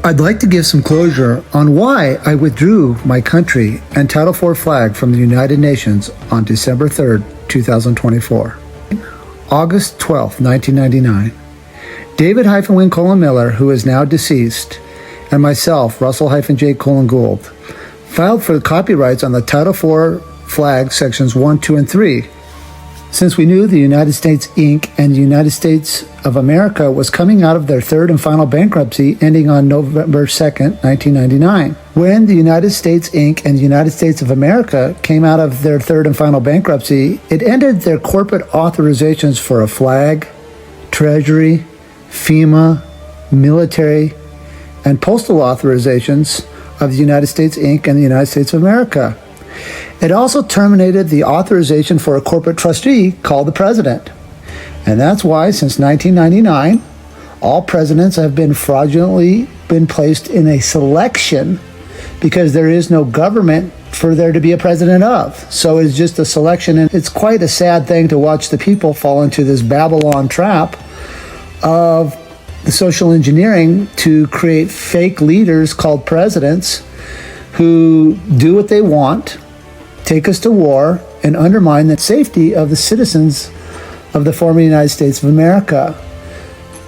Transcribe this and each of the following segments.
I'd like to give some closure on why I withdrew my country and Title IV flag from the United Nations on December 3rd, 2024. August 12th, 1999. David-Win Miller, who is now deceased, and myself, Russell-J. Gould, filed for the copyrights on the Title IV flag sections 1, 2, and 3. Since we knew the United States Inc. and the United States of America was coming out of their third and final bankruptcy ending on November 2nd, 1999. When the United States Inc. and the United States of America came out of their third and final bankruptcy, it ended their corporate authorizations for a flag, treasury, FEMA, military, and postal authorizations of the United States Inc. and the United States of America. It also terminated the authorization for a corporate trustee called the President. And that's why, since 1999, all presidents have been fraudulently placed in a selection because there is no government for there to be a president of. So it's just a selection, and it's quite a sad thing to watch the people fall into this Babylon trap of the social engineering to create fake leaders called presidents who do what they want, take us to war, and undermine the safety of the citizens of the former United States of America.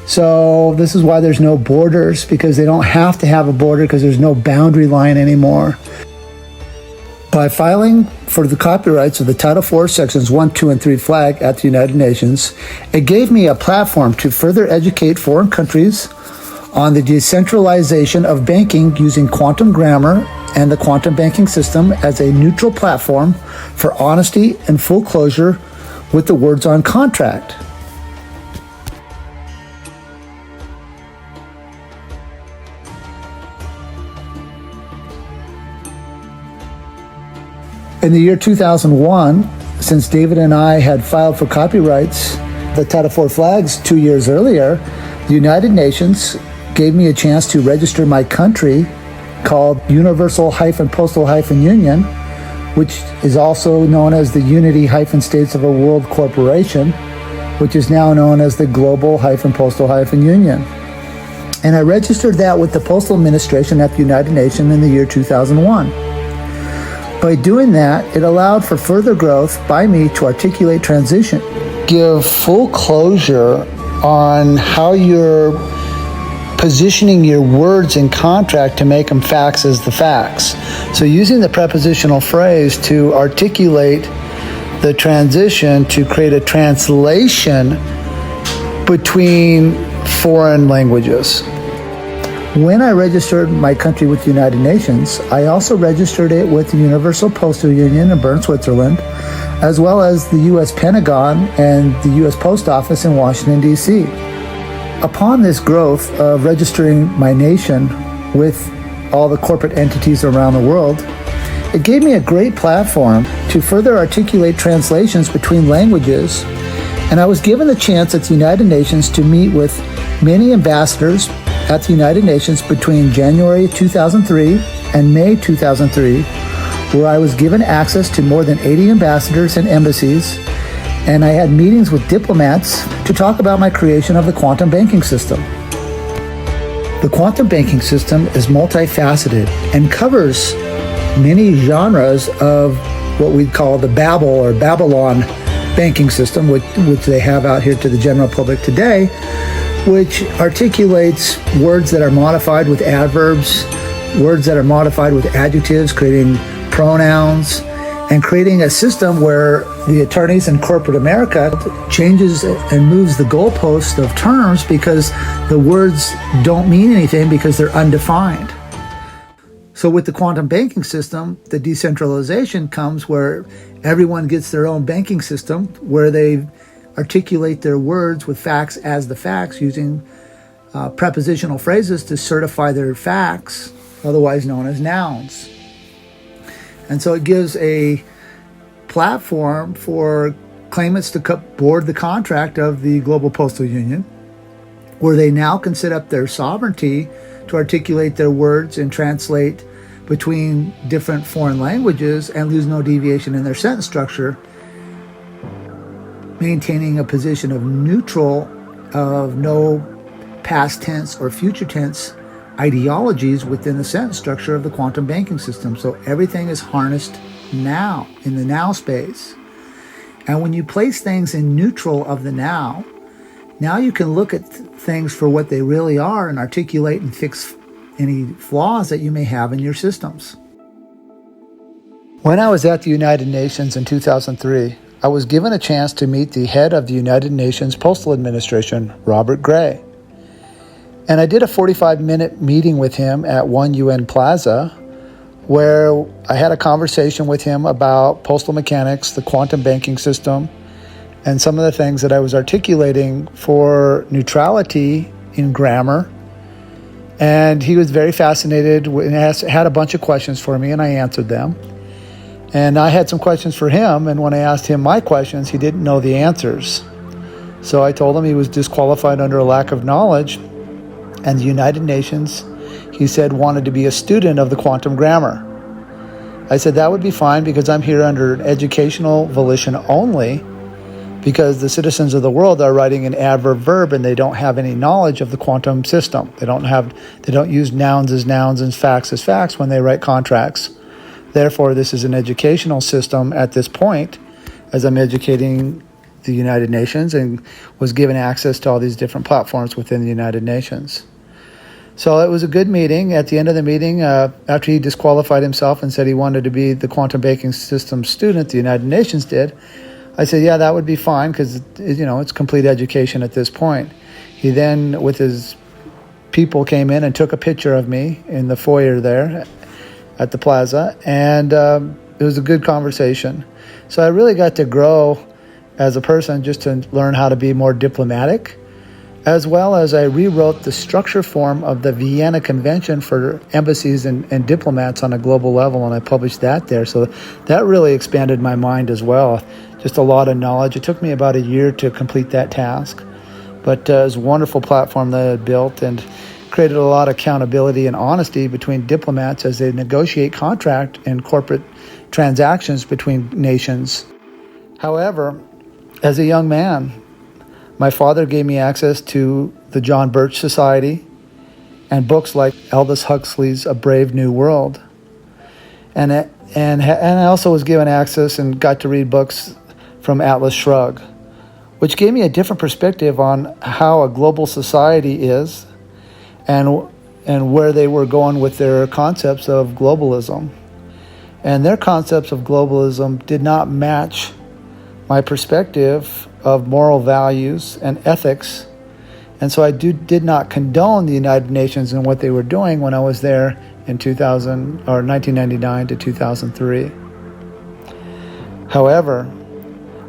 So this is why there's no borders, because they don't have to have a border because there's no boundary line anymore. By filing for the copyrights of the Title IV Sections 1, 2, and 3 flag at the United Nations, it gave me a platform to further educate foreign countries on the decentralization of banking using quantum grammar and the quantum banking system as a neutral platform for honesty and full closure with the words on contract. In the year 2001, since David and I had filed for copyrights, the Title IV flags 2 years earlier, the United Nations gave me a chance to register my country called Universal-Postal-Union, which is also known as the Unity-States of a World Corporation, which is now known as the Global-Postal-Union. And I registered that with the Postal Administration at the United Nations in the year 2001. By doing that, it allowed for further growth by me to articulate transition, give full closure on how you're positioning your words in contract to make them facts as the facts. So using the prepositional phrase to articulate the transition to create a translation between foreign languages. When I registered my country with the United Nations, I also registered it with the Universal Postal Union in Bern, Switzerland, as well as the U.S. Pentagon and the U.S. Post Office in Washington, D.C. Upon this growth of registering my nation with all the corporate entities around the world, it gave me a great platform to further articulate translations between languages, and I was given the chance at the United Nations to meet with many ambassadors at the United Nations between January 2003 and May 2003, where I was given access to more than 80 ambassadors and embassies, and I had meetings with diplomats to talk about my creation of the quantum banking system. The quantum banking system is multifaceted and covers many genres of what we call the BABBLEON banking system, which they have out here to the general public today, which articulates words that are modified with adverbs, words that are modified with adjectives, creating pronouns, and creating a system where the attorneys in corporate America changes and moves the goalpost of terms because the words don't mean anything because they're undefined. So with the quantum banking system, the decentralization comes where everyone gets their own banking system where they articulate their words with facts as the facts using prepositional phrases to certify their facts, otherwise known as nouns. And so it gives a platform for claimants to board the contract of the Global Postal Union where they now can set up their sovereignty to articulate their words and translate between different foreign languages and lose no deviation in their sentence structure, maintaining a position of neutral, of no past tense or future tense ideologies within the sentence structure of the quantum banking system. So everything is harnessed now, in the now space. And when you place things in neutral of the now you can look at things for what they really are and articulate and fix any flaws that you may have in your systems. When I was at the United Nations in 2003, I was given a chance to meet the head of the United Nations Postal Administration, Robert Gray. And I did a 45-minute meeting with him at One UN Plaza, where I had a conversation with him about postal mechanics, the quantum banking system, and some of the things that I was articulating for neutrality in grammar. And he was very fascinated and had a bunch of questions for me, and I answered them. And I had some questions for him, and when I asked him my questions, he didn't know the answers. So I told him he was disqualified under a lack of knowledge, and the United Nations, he said, wanted to be a student of the quantum grammar. I said that would be fine because I'm here under an educational volition only, because the citizens of the world are writing an adverb verb and they don't have any knowledge of the quantum system. They don't use nouns and facts as facts when they write contracts. Therefore, this is an educational system at this point, as I'm educating the United Nations and was given access to all these different platforms within the United Nations. So it was a good meeting. At the end of the meeting, after he disqualified himself and said he wanted to be the quantum banking system student the United Nations did, I said, yeah, that would be fine because, it's complete education at this point. He then, with his people, came in and took a picture of me in the foyer there at the plaza, and it was a good conversation. So I really got to grow as a person just to learn how to be more diplomatic, as well as I rewrote the structure form of the Vienna Convention for embassies and diplomats on a global level, and I published that there. So that really expanded my mind as well. Just a lot of knowledge. It took me about a year to complete that task, but it was a wonderful platform that I had built and created a lot of accountability and honesty between diplomats as they negotiate contract and corporate transactions between nations. However, as a young man, my father gave me access to the John Birch Society and books like Aldous Huxley's A Brave New World. And I also was given access and got to read books from Atlas Shrugged, which gave me a different perspective on how a global society is and where they were going with their concepts of globalism. And their concepts of globalism did not match my perspective of moral values and ethics. And so I did not condone the United Nations and what they were doing when I was there in 1999 to 2003. However,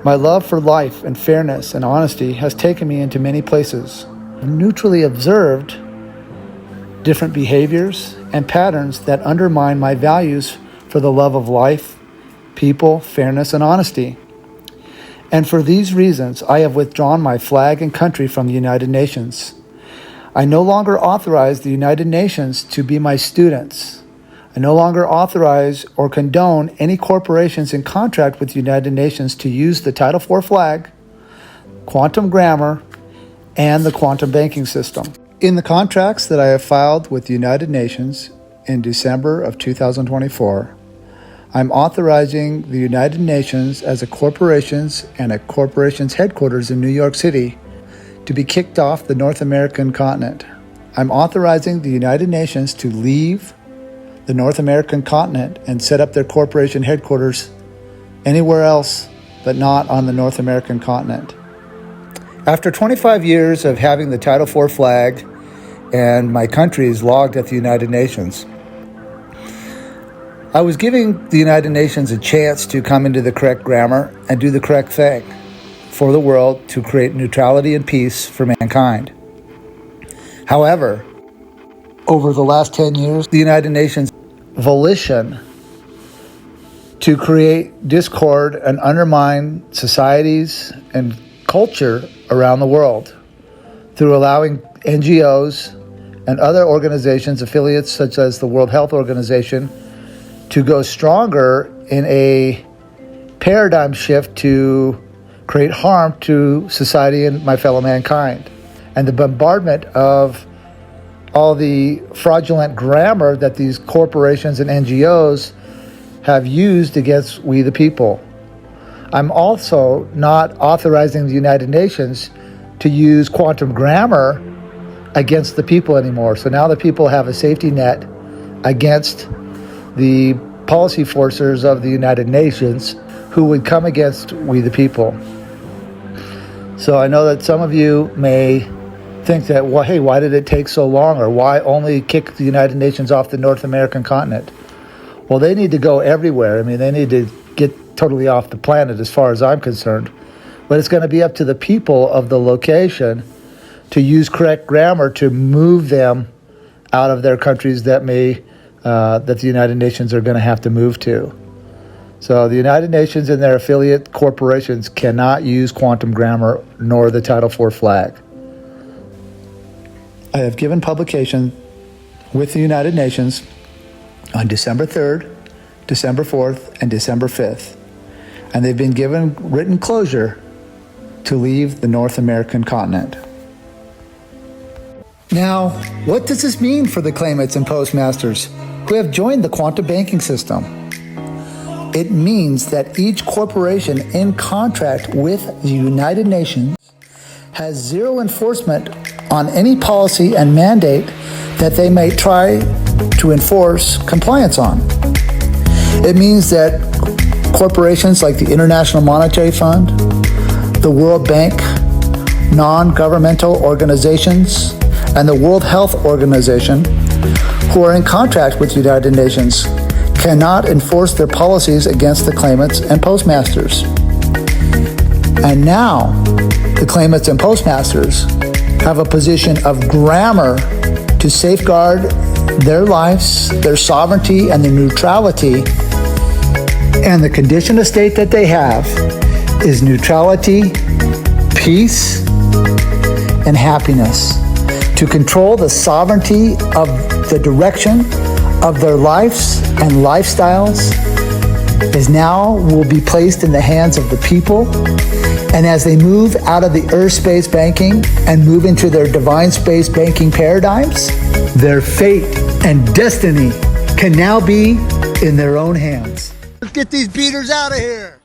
my love for life and fairness and honesty has taken me into many places. I've neutrally observed different behaviors and patterns that undermine my values for the love of life, people, fairness, and honesty. And for these reasons, I have withdrawn my flag and country from the United Nations. I no longer authorize the United Nations to be my students. I no longer authorize or condone any corporations in contract with the United Nations to use the Title IV flag, quantum grammar, and the quantum banking system. In the contracts that I have filed with the United Nations in December of 2024, I'm authorizing the United Nations as a corporations and a corporation's headquarters in New York City to be kicked off the North American continent. I'm authorizing the United Nations to leave the North American continent and set up their corporation headquarters anywhere else but not on the North American continent. After 25 years of having the Title IV flag and my country is logged at the United Nations, I was giving the United Nations a chance to come into the correct grammar and do the correct thing for the world to create neutrality and peace for mankind. However, over the last 10 years, the United Nations' volition to create discord and undermine societies and culture around the world through allowing NGOs and other organizations, affiliates such as the World Health Organization, to go stronger in a paradigm shift to create harm to society and my fellow mankind. And the bombardment of all the fraudulent grammar that these corporations and NGOs have used against we the people. I'm also not authorizing the United Nations to use quantum grammar against the people anymore. So now the people have a safety net against the policy forcers of the United Nations who would come against we the people. So I know that some of you may think that, well, hey, why did it take so long? Or why only kick the United Nations off the North American continent? Well, they need to go everywhere. I mean, they need to get totally off the planet as far as I'm concerned. But it's going to be up to the people of the location to use correct grammar to move them out of their countries that the United Nations are going to have to move to. So the United Nations and their affiliate corporations cannot use quantum grammar nor the Title IV flag. I have given publication with the United Nations on December 3rd, December 4th, and December 5th. And they've been given written closure to leave the North American continent. Now, what does this mean for the claimants and postmasters who have joined the quantum banking system? It means that each corporation in contract with the United Nations has zero enforcement on any policy and mandate that they may try to enforce compliance on. It means that corporations like the International Monetary Fund, the World Bank, non-governmental organizations, and the World Health Organization, who are in contract with the United Nations, cannot enforce their policies against the claimants and postmasters. And now, the claimants and postmasters have a position of grammar to safeguard their lives, their sovereignty, and their neutrality. And the condition of state that they have is neutrality, peace, and happiness. To control the sovereignty of the direction of their lives and lifestyles will be placed in the hands of the people. And as they move out of the earth space banking and move into their divine space banking paradigms, their fate and destiny can now be in their own hands. Let's get these beaters out of here.